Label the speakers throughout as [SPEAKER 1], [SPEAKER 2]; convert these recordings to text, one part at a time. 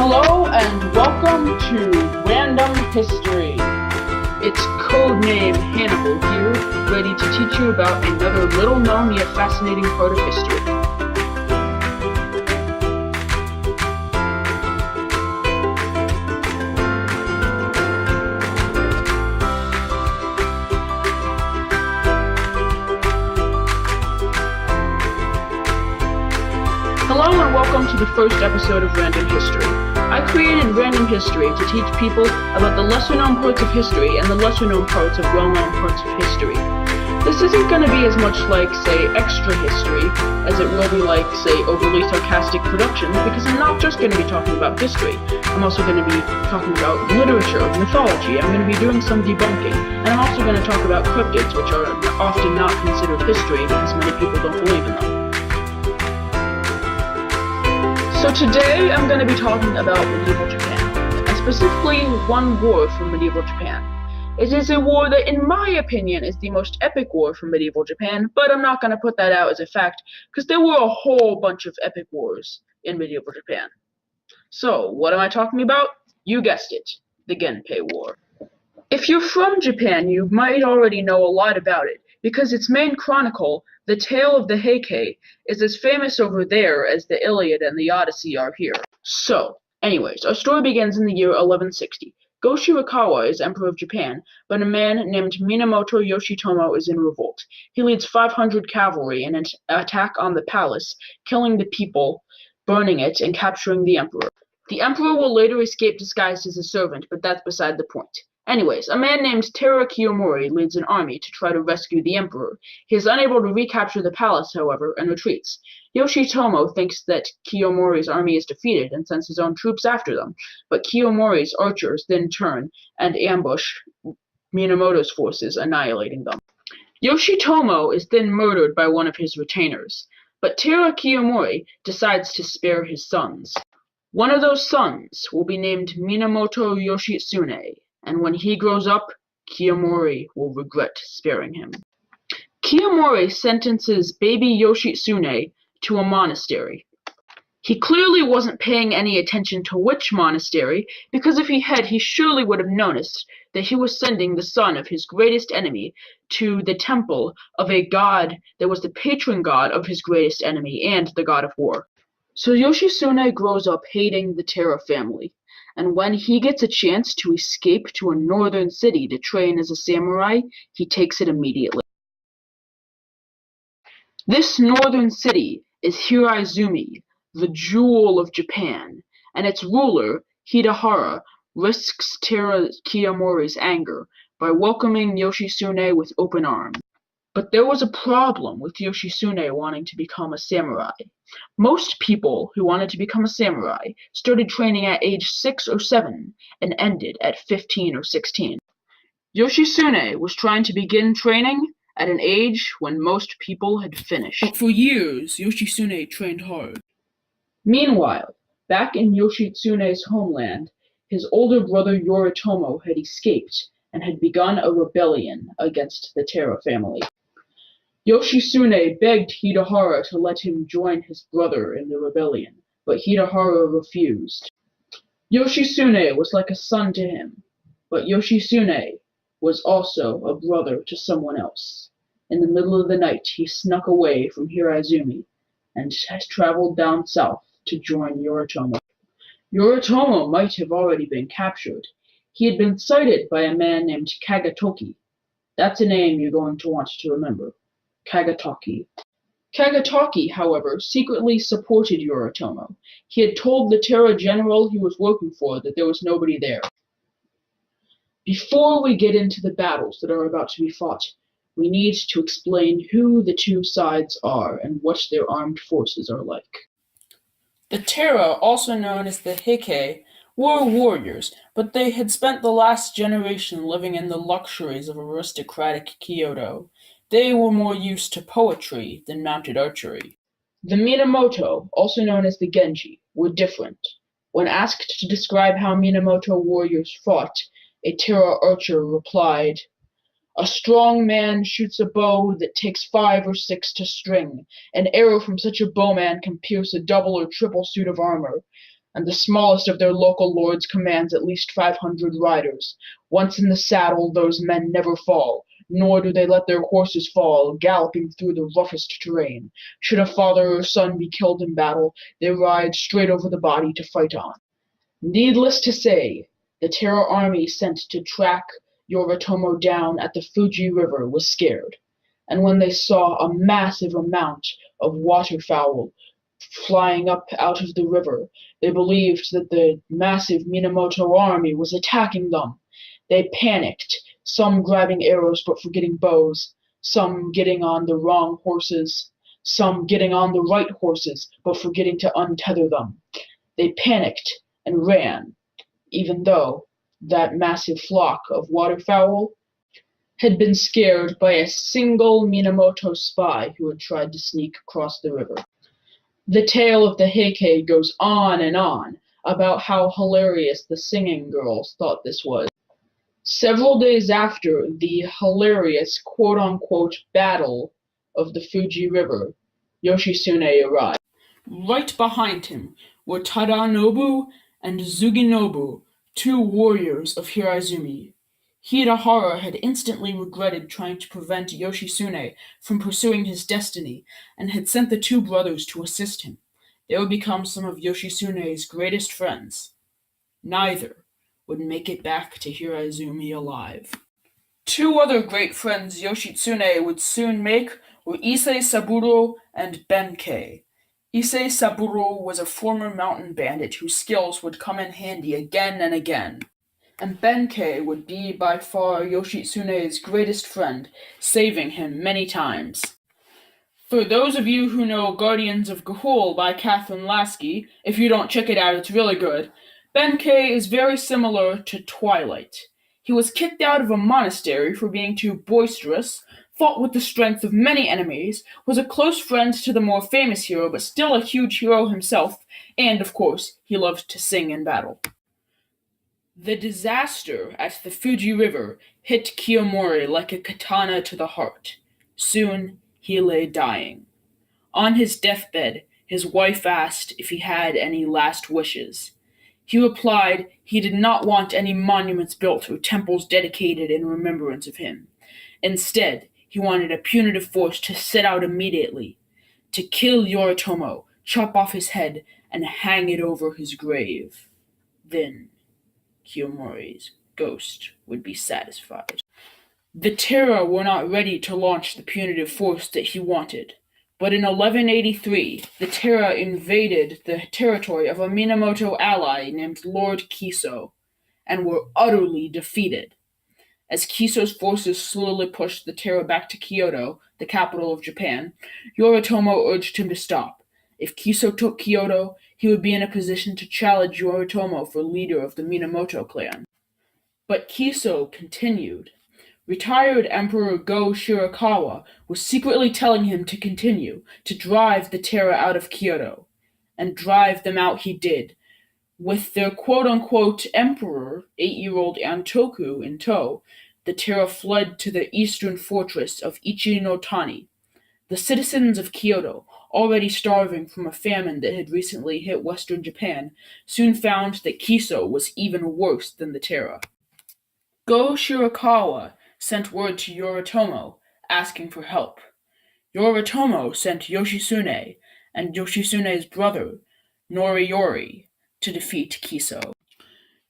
[SPEAKER 1] Hello and welcome to Random History. It's codename Hannibal here, ready to teach you about another little known yet fascinating part of history. Hello and welcome to the first episode of Random History. I created Random History to teach people about the lesser-known parts of history and the lesser-known parts of well-known parts of history. This isn't going to be as much like, say, extra history as it will be like, say, overly sarcastic productions, because I'm not just going to be talking about history. I'm also going to be talking about literature, mythology. I'm going to be doing some debunking, and I'm also going to talk about cryptids, which are often not considered history because many people don't believe in them. So today I'm going to be talking about medieval Japan, and specifically one war from medieval Japan. It is a war that, in my opinion, is the most epic war from medieval Japan, but I'm not going to put that out as a fact, because there were a whole bunch of epic wars in medieval Japan. So, what am I talking about? You guessed it, the Genpei War. If you're from Japan, you might already know a lot about it, because its main chronicle, the Tale of the Heike, is as famous over there as the Iliad and the Odyssey are here. So, anyways, our story begins in the year 1160. Go Shirakawa is emperor of Japan, but a man named Minamoto Yoshitomo is in revolt. He leads 500 cavalry in an attack on the palace, killing the people, burning it, and capturing the emperor. The emperor will later escape disguised as a servant, but that's beside the point. Anyways, a man named Tera Kiyomori leads an army to try to rescue the emperor. He is unable to recapture the palace, however, and retreats. Yoshitomo thinks that Kiyomori's army is defeated and sends his own troops after them, but Kiyomori's archers then turn and ambush Minamoto's forces, annihilating them. Yoshitomo is then murdered by one of his retainers, but Tera Kiyomori decides to spare his sons. One of those sons will be named Minamoto Yoshitsune, and when he grows up, Kiyomori will regret sparing him. Kiyomori sentences baby Yoshitsune to a monastery. He clearly wasn't paying any attention to which monastery, because if he had, he surely would have noticed that he was sending the son of his greatest enemy to the temple of a god that was the patron god of his greatest enemy and the god of war. So Yoshitsune grows up hating the Tera family, and when he gets a chance to escape to a northern city to train as a samurai, he takes it immediately. This northern city is Hiraizumi, the jewel of Japan, and its ruler, Hidehara, risks Tera Kiyomori's anger by welcoming Yoshitsune with open arms. But there was a problem with Yoshitsune wanting to become a samurai. Most people who wanted to become a samurai started training at age 6 or 7 and ended at 15 or 16. Yoshitsune was trying to begin training at an age when most people had finished. But for years, Yoshitsune trained hard. Meanwhile, back in Yoshitsune's homeland, his older brother Yoritomo had escaped and had begun a rebellion against the Tera family. Yoshitsune begged Hidehara to let him join his brother in the rebellion, but Hidehara refused. Yoshitsune was like a son to him, but Yoshitsune was also a brother to someone else. In the middle of the night, he snuck away from Hiraizumi and traveled down south to join Yoritomo. Yoritomo might have already been captured. He had been sighted by a man named Kagetoki. That's a name you're going to want to remember. Kagetoki. Kagetoki, however, secretly supported Yoritomo. He had told the Tera general he was working for that there was nobody there. Before we get into the battles that are about to be fought, we need to explain who the two sides are and what their armed forces are like. The Tera, also known as the Heike, were warriors, but they had spent the last generation living in the luxuries of aristocratic Kyoto. They were more used to poetry than mounted archery. The Minamoto, also known as the Genji, were different. When asked to describe how Minamoto warriors fought, a Tera archer replied, "A strong man shoots a bow that takes 5 or 6 to string. An arrow from such a bowman can pierce a double or triple suit of armor. and the smallest of their local lords commands at least 500 riders. Once in the saddle, those men never fall, nor do they let their horses fall, galloping through the roughest terrain. Should a father or son be killed in battle, they ride straight over the body to fight on. Needless to say, the Terror army sent to track Yoritomo down at the Fuji River was scared, and when they saw a massive amount of waterfowl flying up out of the river, they believed that the massive Minamoto army was attacking them. They panicked, some grabbing arrows but forgetting bows, some getting on the wrong horses, some getting on the right horses but forgetting to untether them. They panicked and ran, even though that massive flock of waterfowl had been scared by a single Minamoto spy who had tried to sneak across the river. The tale of the Heike goes on and on about how hilarious the singing girls thought this was. Several days after the hilarious quote-unquote battle of the Fuji River, Yoshitsune arrived. Right behind him were Tadanobu and Suginobu, two warriors of Hiraizumi. Hidehara had instantly regretted trying to prevent Yoshitsune from pursuing his destiny and had sent the two brothers to assist him. They would become some of Yoshitsune's greatest friends. Neither would make it back to Hiraizumi alive. Two other great friends Yoshitsune would soon make were Issei Saburo and Benkei. Issei Saburo was a former mountain bandit whose skills would come in handy again and again, and Benkei would be by far Yoshitsune's greatest friend, saving him many times. For those of you who know Guardians of Ga'Hoole by Catherine Lasky, if you don't check it out, it's really good. Benkei is very similar to Twilight. He was kicked out of a monastery for being too boisterous, fought with the strength of many enemies, was a close friend to the more famous hero but still a huge hero himself, and, of course, he loved to sing in battle. The disaster at the Fuji River hit Kiyomori like a katana to the heart. Soon he lay dying. On his deathbed, his wife asked if he had any last wishes. He replied he did not want any monuments built or temples dedicated in remembrance of him. Instead, he wanted a punitive force to set out immediately, to kill Yoritomo, chop off his head, and hang it over his grave. Then Kiyomori's ghost would be satisfied. The Terra were not ready to launch the punitive force that he wanted, but in 1183, the Terra invaded the territory of a Minamoto ally named Lord Kiso, and were utterly defeated. As Kiso's forces slowly pushed the Terra back to Kyoto, the capital of Japan, Yoritomo urged him to stop. If Kiso took Kyoto, he would be in a position to challenge Yoritomo for leader of the Minamoto clan. But Kiso continued. Retired Emperor Go Shirakawa was secretly telling him to continue, to drive the Terra out of Kyoto. And drive them out he did. With their quote-unquote emperor, 8-year-old Antoku, in tow, the Terra fled to the eastern fortress of Ichi-no-Tani. The citizens of Kyoto, already starving from a famine that had recently hit western Japan, soon found that Kiso was even worse than the Terra. Go Shirakawa sent word to Yoritomo, asking for help. Yoritomo sent Yoshitsune and Yoshitsune's brother, Noriyori, to defeat Kiso.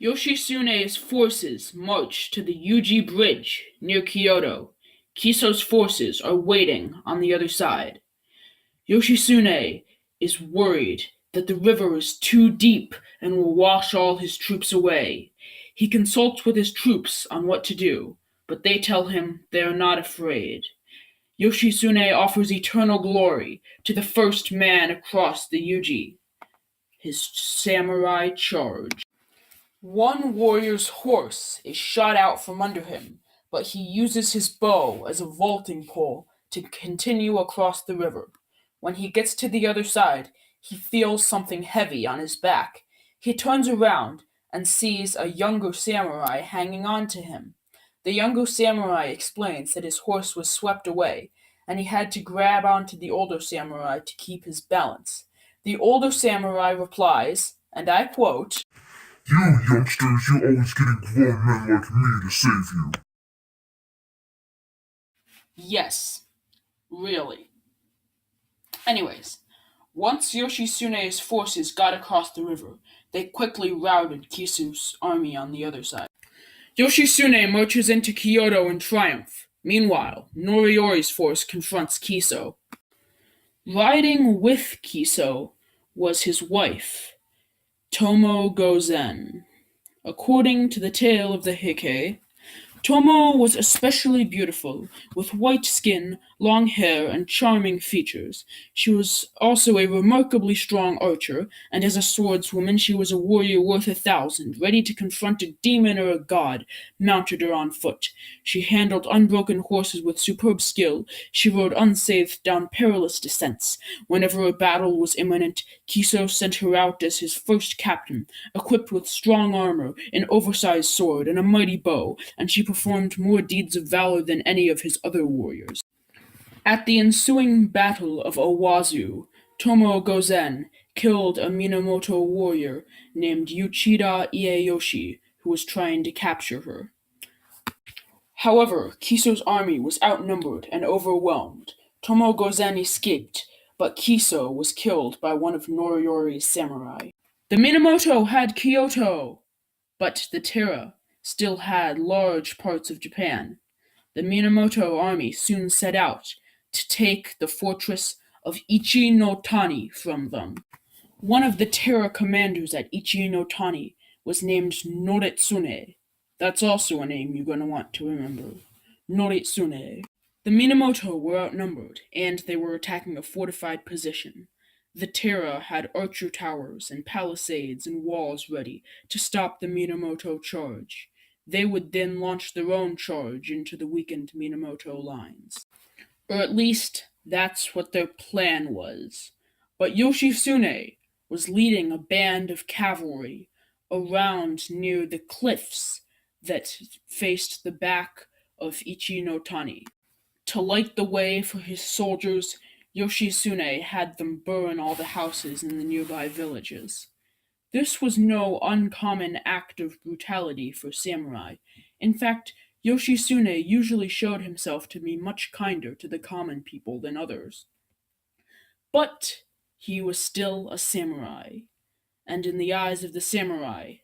[SPEAKER 1] Yoshitsune's forces marched to the Uji Bridge near Kyoto. Kiso's forces are waiting on the other side. Yoshitsune is worried that the river is too deep and will wash all his troops away. He consults with his troops on what to do, but they tell him they are not afraid. Yoshitsune offers eternal glory to the first man across the Uji. His samurai charge. One warrior's horse is shot out from under him, but he uses his bow as a vaulting pole to continue across the river. When he gets to the other side, he feels something heavy on his back. He turns around and sees a younger samurai hanging on to him. The younger samurai explains that his horse was swept away, and he had to grab onto the older samurai to keep his balance. The older samurai replies, and I quote,
[SPEAKER 2] "You youngsters, you always getting grown men like me to save you."
[SPEAKER 1] yes, really. Anyways, once Yoshitsune's forces got across the river, they quickly routed Kisu's army on the other side. Yoshitsune marches into Kyoto in triumph. Meanwhile, Noriyori's force confronts Kiso. Riding with Kiso was his wife, Tomo Gozen. According to the tale of the Heike, Tomo was especially beautiful, with white skin, long hair, and charming features. She was also a remarkably strong archer, and as a swordswoman she was a warrior worth 1,000, ready to confront a demon or a god, mounted or on foot. She handled unbroken horses with superb skill. She rode unscathed down perilous descents. Whenever a battle was imminent, Kiso sent her out as his first captain, equipped with strong armor, an oversized sword, and a mighty bow, and she performed more deeds of valor than any of his other warriors. At the ensuing Battle of Owazu, Tomo Gozen killed a Minamoto warrior named Uchida Ieyoshi, who was trying to capture her. However, Kiso's army was outnumbered and overwhelmed. Tomo Gozen escaped, but Kiso was killed by one of Noriyori's samurai. The Minamoto had Kyoto, but the Taira still had large parts of Japan. The Minamoto army soon set out to take the fortress of Ichi no Tani from them. One of the Taira commanders at Ichi no Tani was named Noritsune. That's also a name you're going to want to remember. Noritsune. The Minamoto were outnumbered, and they were attacking a fortified position. The Taira had archer towers and palisades and walls ready to stop the Minamoto charge. They would then launch their own charge into the weakened Minamoto lines. Or at least, that's what their plan was. But Yoshitsune was leading a band of cavalry around near the cliffs that faced the back of Ichi no Tani. To light the way for his soldiers, Yoshitsune had them burn all the houses in the nearby villages. This was no uncommon act of brutality for samurai. In fact, Yoshitsune usually showed himself to be much kinder to the common people than others. But he was still a samurai, and in the eyes of the samurai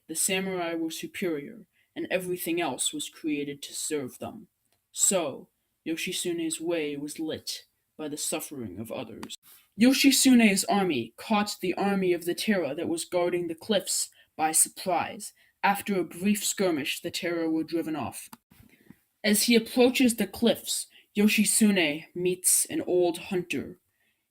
[SPEAKER 1] were superior, and everything else was created to serve them. So, Yoshitsune's way was lit by the suffering of others. Yoshitsune's army caught the army of the Taira that was guarding the cliffs by surprise. After a brief skirmish, the Taira were driven off. As he approaches the cliffs, Yoshitsune meets an old hunter.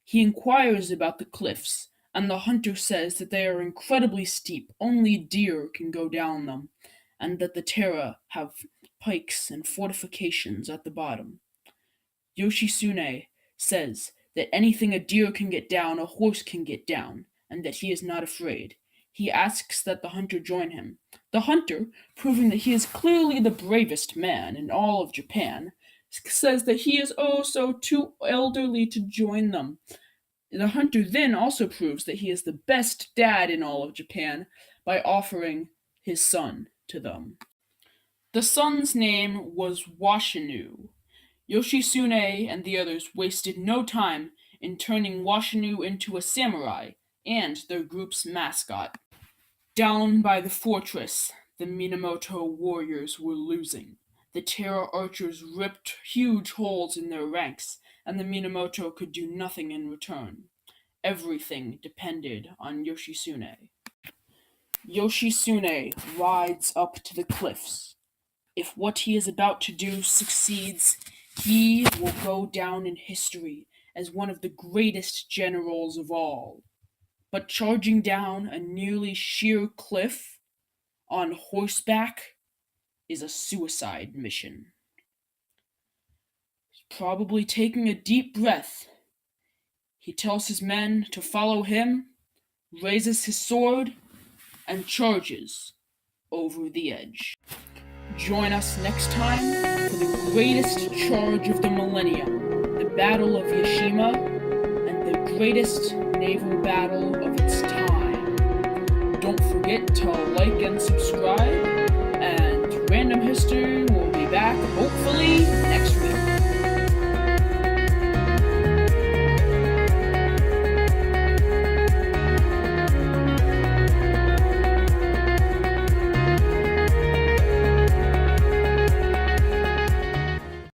[SPEAKER 1] He inquires about the cliffs, and the hunter says that they are incredibly steep, only deer can go down them, and that the Taira have pikes and fortifications at the bottom. Yoshitsune says that anything a deer can get down, a horse can get down, and that he is not afraid. He asks that the hunter join him. The hunter, proving that he is clearly the bravest man in all of Japan, says that he is oh so too elderly to join them. The hunter then also proves that he is the best dad in all of Japan by offering his son to them. The son's name was Washinu. Yoshitsune and the others wasted no time in turning Washinu into a samurai and their group's mascot. Down by the fortress, the Minamoto warriors were losing. The Taira archers ripped huge holes in their ranks, and the Minamoto could do nothing in return. Everything depended on Yoshitsune. Yoshitsune rides up to the cliffs. If what he is about to do succeeds, he will go down in history as one of the greatest generals of all. But charging down a nearly sheer cliff on horseback is a suicide mission. Probably taking a deep breath, he tells his men to follow him, raises his sword, and charges over the edge. Join us next time for the greatest charge of the millennium, the Battle of Yashima, and the greatest naval battle of its time. Don't forget to like and subscribe, and random history